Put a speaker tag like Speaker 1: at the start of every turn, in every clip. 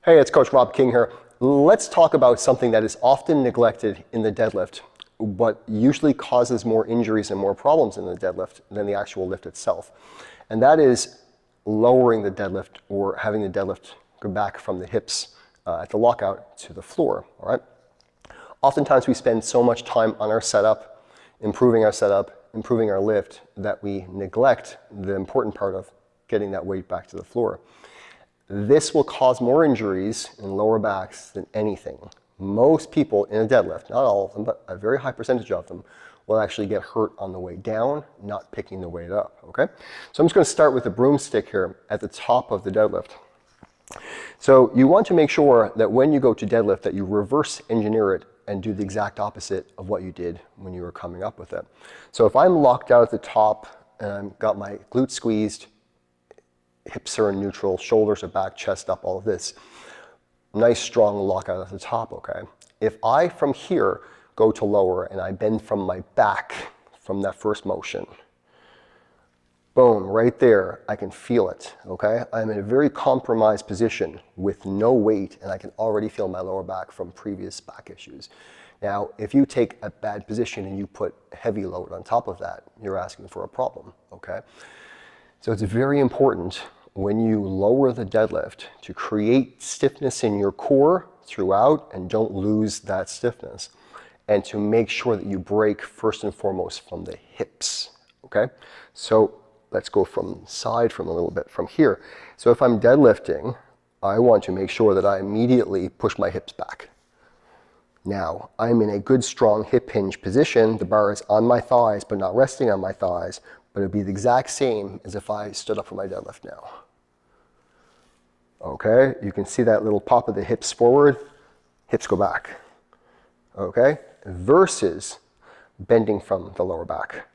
Speaker 1: Hey, it's Coach Rob King here. Let's talk about something that is often neglected in the deadlift, but usually causes more injuries and more problems in the deadlift than the actual lift itself. And that is lowering the deadlift or having the deadlift go back from the hips at the lockout to the floor, all right? Oftentimes we spend so much time on our setup, improving our lift, that we neglect the important part of getting that weight back to the floor. This will cause more injuries in lower backs than anything. Most people in a deadlift, not all of them, but a very high percentage of them, will actually get hurt on the way down, not picking the weight up, okay? So I'm just gonna start with the broomstick here at the top of the deadlift. So you want to make sure that when you go to deadlift that you reverse engineer it and do the exact opposite of what you did when you were coming up with it. So if I'm locked out at the top and I've got my glutes squeezed, hips are in neutral, shoulders are back, chest up, all of this. Nice strong lockout at the top, okay? If I from here go to lower and I bend from my back from that first motion, boom, right there, I can feel it, okay? I'm in a very compromised position with no weight and I can already feel my lower back from previous back issues. Now, if you take a bad position and you put heavy load on top of that, you're asking for a problem, okay? So it's very important when you lower the deadlift to create stiffness in your core throughout and don't lose that stiffness, and to make sure that you break first and foremost from the hips, okay? So let's go from side from a little bit from here. So if I'm deadlifting, I want to make sure that I immediately push my hips back. Now, I'm in a good strong hip hinge position. The bar is on my thighs, but not resting on my thighs. But it'd be the exact same as if I stood up for my deadlift now. Okay, you can see that little pop of the hips forward, hips go back. Okay, versus bending from the lower back.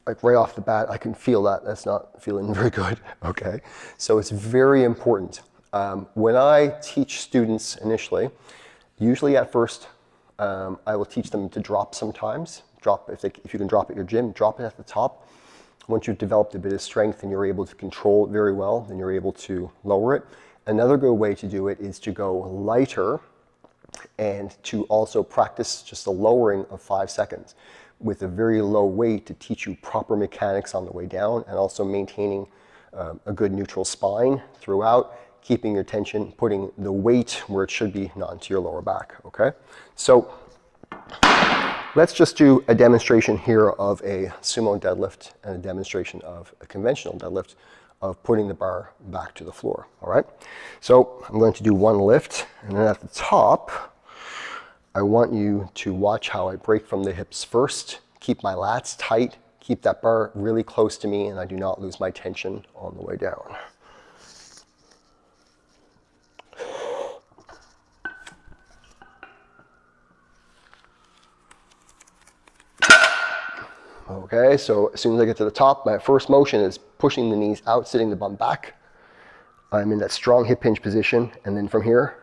Speaker 1: Like right off the bat, I can feel that. That's not feeling very good, okay? So it's very important. When I teach students initially, usually at first, I will teach them to drop sometimes. Drop, if you can drop at your gym, drop it at the top. Once you've developed a bit of strength and you're able to control it very well, then you're able to lower it. Another good way to do it is to go lighter and to also practice just a lowering of 5 seconds with a very low weight to teach you proper mechanics on the way down, and also maintaining a good neutral spine throughout, keeping your tension, putting the weight where it should be, not into your lower back, okay? So let's just do a demonstration here of a sumo deadlift and a demonstration of a conventional deadlift of putting the bar back to the floor, all right? So I'm going to do one lift, and then at the top, I want you to watch how I break from the hips first, keep my lats tight, keep that bar really close to me, and I do not lose my tension on the way down. Okay, so as soon as I get to the top, my first motion is pushing the knees out, sitting the bum back. I'm in that strong hip hinge position, and then from here,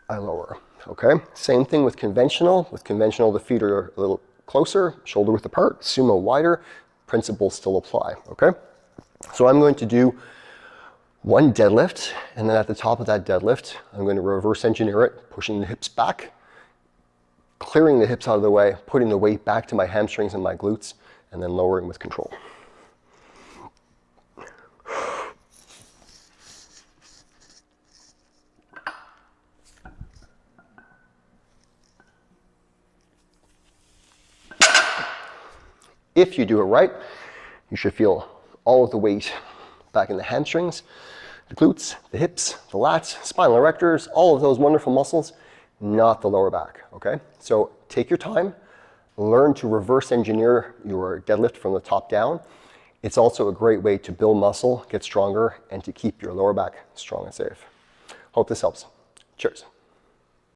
Speaker 1: I lower, okay? Same thing with conventional. With conventional, the feet are a little closer, shoulder width apart, sumo wider, principles still apply, okay? So I'm going to do one deadlift, and then at the top of that deadlift, I'm going to reverse engineer it, pushing the hips back, clearing the hips out of the way, putting the weight back to my hamstrings and my glutes, and then lowering with control. If you do it right, you should feel all of the weight back in the hamstrings, the glutes, the hips, the lats, spinal erectors, all of those wonderful muscles, not the lower back, okay? So take your time, learn to reverse engineer your deadlift from the top down. It's also a great way to build muscle, get stronger, and to keep your lower back strong and safe. Hope this helps. Cheers.